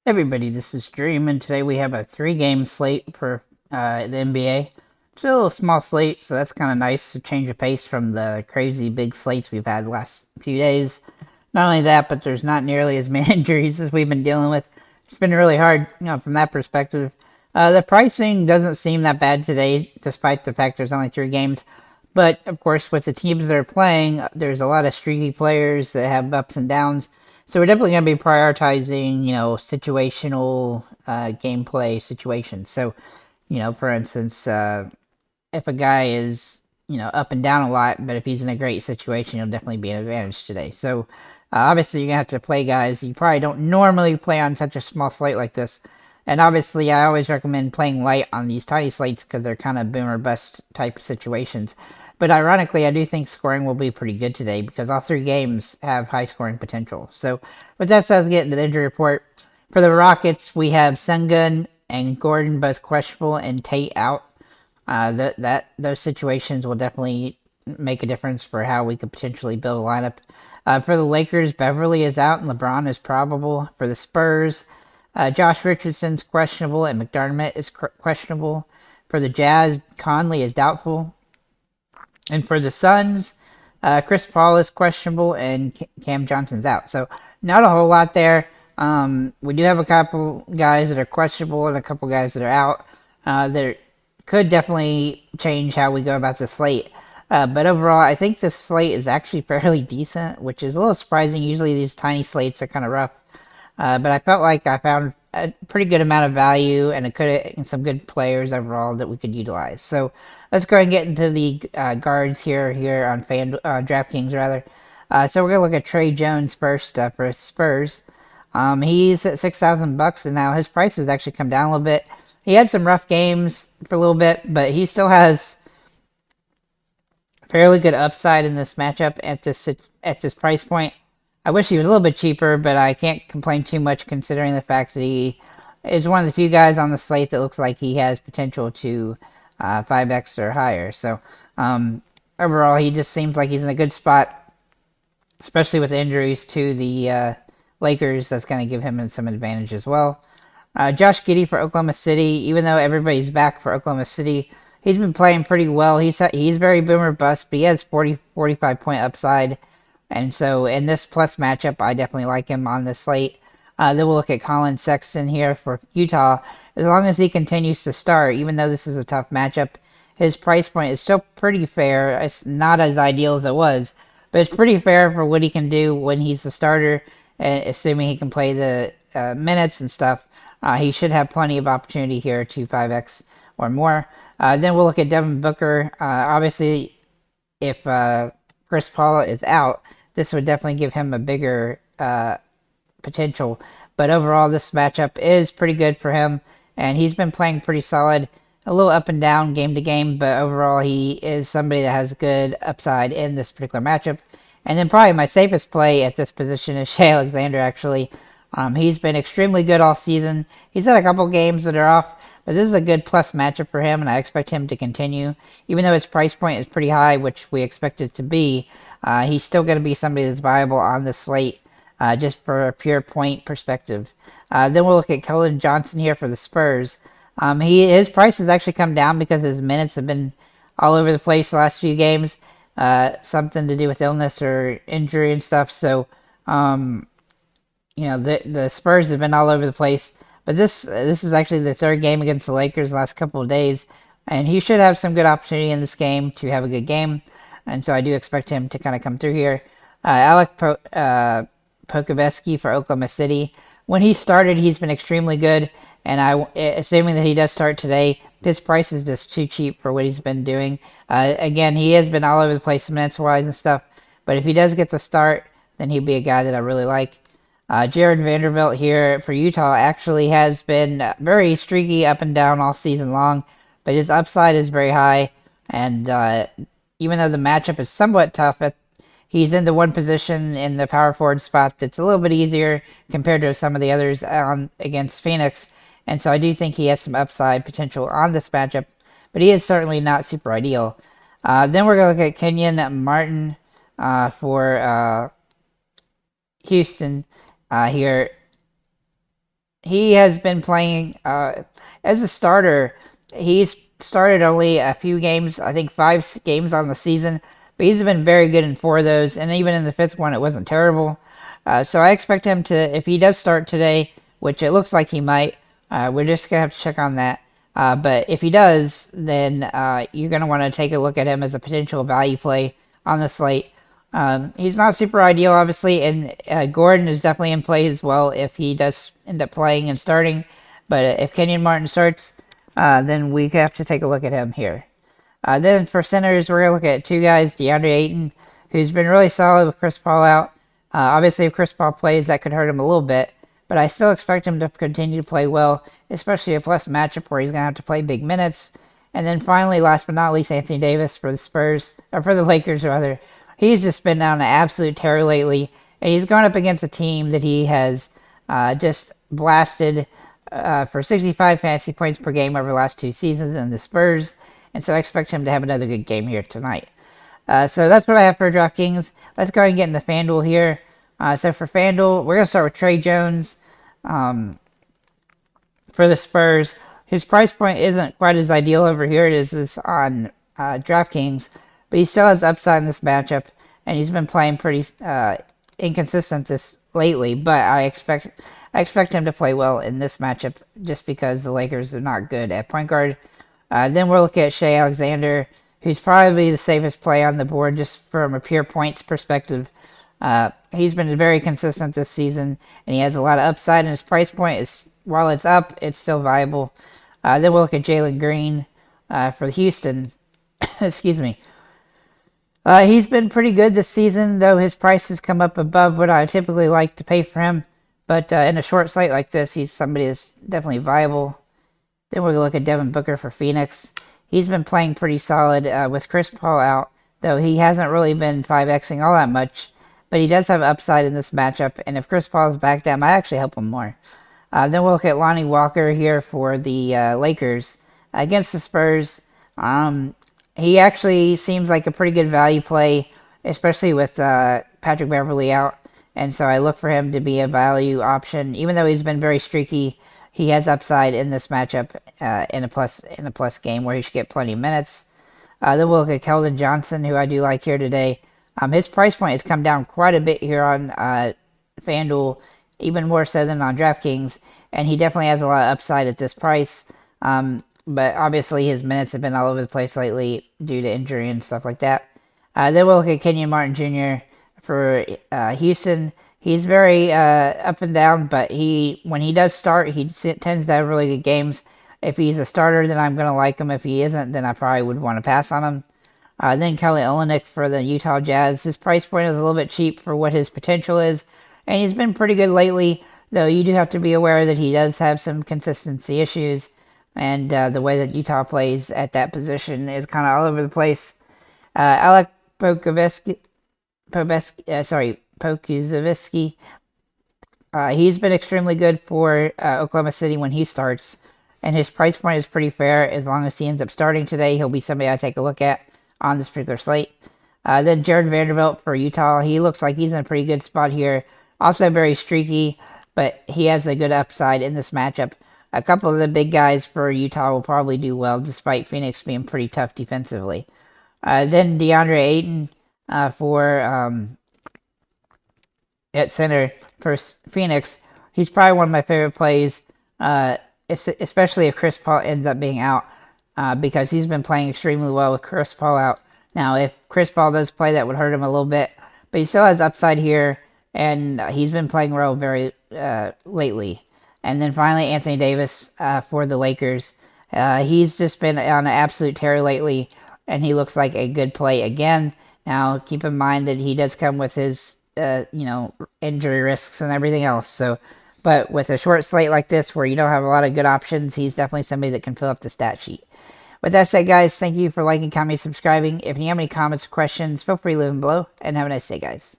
Everybody, this is Dream, and today we have a three-game slate for the NBA. It's a little small slate, so that's kind of nice to change the pace from the crazy big slates we've had the last few days. Not only that, but there's not nearly as many injuries as we've been dealing with. It's been really hard, from that perspective. The pricing doesn't seem that bad today, despite the fact there's only three games. But of course, with the teams that are playing, there's a lot of streaky players that have ups and downs. So we're definitely going to be prioritizing, situational gameplay situations. So, for instance, if a guy is, up and down a lot, but if he's in a great situation, he'll definitely be an advantage today. So, obviously, you're going to have to play guys you probably don't normally play on such a small slate like this. And obviously, I always recommend playing light on these tiny slates because they're kind of boom or bust type of situations. But ironically, I do think scoring will be pretty good today because all three games have high scoring potential. So, with that said, let's get into the injury report. For the Rockets, we have Sengun and Gordon both questionable and Tate out. Those situations will definitely make a difference for how we could potentially build a lineup. For the Lakers, Beverly is out and LeBron is probable. For the Spurs, Josh Richardson's questionable and McDermott is questionable. For the Jazz, Conley is doubtful. And for the Suns, Chris Paul is questionable and Cam Johnson's out. So not a whole lot there. We do have a couple guys that are questionable and a couple guys that are out. That could definitely change how we go about the slate. But overall, I think this slate is actually fairly decent, which is a little surprising. Usually these tiny slates are kind of rough. But I felt like I found a pretty good amount of value and some good players overall that we could utilize. So let's go ahead and get into the guards here on DraftKings rather. So we're gonna look at Trey Jones first for Spurs. He's at $6,000, and now his price has actually come down a little bit. He had some rough games for a little bit, but he still has fairly good upside in this matchup at this price point. I wish he was a little bit cheaper, but I can't complain too much considering the fact that he is one of the few guys on the slate that looks like he has potential to 5x or higher. So overall, he just seems like he's in a good spot, especially with injuries to the Lakers. That's going to give him some advantage as well. Josh Giddey for Oklahoma City, even though everybody's back for Oklahoma City, he's been playing pretty well. He's very boomer bust, but he has 45 point upside. And so in this plus matchup, I definitely like him on the slate. Then we'll look at Colin Sexton here for Utah. As long as he continues to start, even though this is a tough matchup, his price point is still pretty fair. It's not as ideal as it was, but it's pretty fair for what he can do when he's the starter, assuming he can play the minutes and stuff. He should have plenty of opportunity here to 5x or more. Then we'll look at Devin Booker. Obviously, if Chris Paul is out, this would definitely give him a bigger potential. But overall, this matchup is pretty good for him, and he's been playing pretty solid. A little up and down game to game, but overall, he is somebody that has good upside in this particular matchup. And then probably my safest play at this position is Shai Alexander, actually. He's been extremely good all season. He's had a couple games that are off, but this is a good plus matchup for him, and I expect him to continue. Even though his price point is pretty high, which we expect it to be, he's still going to be somebody that's viable on the slate, just for a pure point perspective. Then we'll look at Keldon Johnson here for the Spurs. His price has actually come down because his minutes have been all over the place the last few games. Something to do with illness or injury and stuff. So, the Spurs have been all over the place. But this is actually the third game against the Lakers the last couple of days, and he should have some good opportunity in this game to have a good game. And so I do expect him to kind of come through here. Alec Pokusevski for Oklahoma City. When he started, he's been extremely good, and assuming that he does start today, his price is just too cheap for what he's been doing. Again, he has been all over the place minutes-wise and stuff, but if he does get the start, then he'd be a guy that I really like. Jared Vanderbilt here for Utah actually has been very streaky up and down all season long, but his upside is very high, and even though the matchup is somewhat tough, he's in the one position in the power forward spot that's a little bit easier compared to some of the others against Phoenix, and so I do think he has some upside potential on this matchup, but he is certainly not super ideal. Then we're going to look at Kenyon Martin for Houston here. he has been playing as a starter. He's started only a few games, I think 5 games on the season, but he's been very good in 4 of those, and even in the 5th one, it wasn't terrible. So I expect him to, if he does start today, which it looks like he might, we're just going to have to check on that. But if he does, then you're going to want to take a look at him as a potential value play on the slate. He's not super ideal, obviously, and Gordon is definitely in play as well if he does end up playing and starting. But if Kenyon Martin starts, then we have to take a look at him here. Then for centers, we're going to look at 2 guys, DeAndre Ayton, who's been really solid with Chris Paul out. Obviously, if Chris Paul plays, that could hurt him a little bit, but I still expect him to continue to play well, especially a plus matchup where he's going to have to play big minutes. And then finally, last but not least, Anthony Davis for the Spurs, or for the Lakers rather. He's just been on an absolute tear lately, and he's gone up against a team that he has just blasted for 65 fantasy points per game over the last 2 seasons in the Spurs, and so I expect him to have another good game here tonight. So that's what I have for DraftKings. Let's go ahead and get into FanDuel here. So for FanDuel, we're going to start with Trey Jones for the Spurs. His price point isn't quite as ideal over here as is on DraftKings, but he still has upside in this matchup, and he's been playing pretty inconsistent this lately. But I expect him to play well in this matchup just because the Lakers are not good at point guard. Then we'll look at Shai Alexander, who's probably the safest play on the board just from a pure points perspective. He's been very consistent this season, and he has a lot of upside, and his price point is, while it's up, it's still viable. Then we'll look at Jalen Green for Houston. Excuse me. He's been pretty good this season, though his price has come up above what I typically like to pay for him. But in a short slate like this, he's somebody that's definitely viable. Then we're going to look at Devin Booker for Phoenix. He's been playing pretty solid with Chris Paul out, though he hasn't really been 5xing all that much. But he does have upside in this matchup, and if Chris Paul is back, that might actually help him more. Then we'll look at Lonnie Walker here for the Lakers against the Spurs. He actually seems like a pretty good value play, especially with Patrick Beverley out. And so I look for him to be a value option. Even though he's been very streaky, he has upside in this matchup in a plus game where he should get plenty of minutes. Then we'll look at Keldon Johnson, who I do like here today. His price point has come down quite a bit here on FanDuel, even more so than on DraftKings, and he definitely has a lot of upside at this price. But obviously his minutes have been all over the place lately due to injury and stuff like that. Then we'll look at Kenyon Martin Jr. for Houston. He's very up and down, but when he does start, he tends to have really good games. If he's a starter, then I'm going to like him. If he isn't, then I probably would want to pass on him. Then Kelly Olynyk for the Utah Jazz. His price point is a little bit cheap for what his potential is, and he's been pretty good lately, though you do have to be aware that he does have some consistency issues, and the way that Utah plays at that position is kind of all over the place. Alec Pokusevski, he's been extremely good for Oklahoma City when he starts, and his price point is pretty fair. As long as he ends up starting today, he'll be somebody I take a look at on this particular slate. Then Jared Vanderbilt for Utah. He looks like he's in a pretty good spot here. Also very streaky, but he has a good upside in this matchup. A couple of the big guys for Utah will probably do well, despite Phoenix being pretty tough defensively. Then DeAndre Ayton for at center for Phoenix. He's probably one of my favorite plays, especially if Chris Paul ends up being out, because he's been playing extremely well with Chris Paul out. Now, if Chris Paul does play, that would hurt him a little bit, but he still has upside here, and he's been playing well very lately. And then finally, Anthony Davis for the Lakers. He's just been on an absolute tear lately, and he looks like a good play again. Now, keep in mind that he does come with his, injury risks and everything else. So, but with a short slate like this, where you don't have a lot of good options, he's definitely somebody that can fill up the stat sheet. With that said, guys, thank you for liking, commenting, subscribing. If you have any comments or questions, feel free to leave them below, and have a nice day, guys.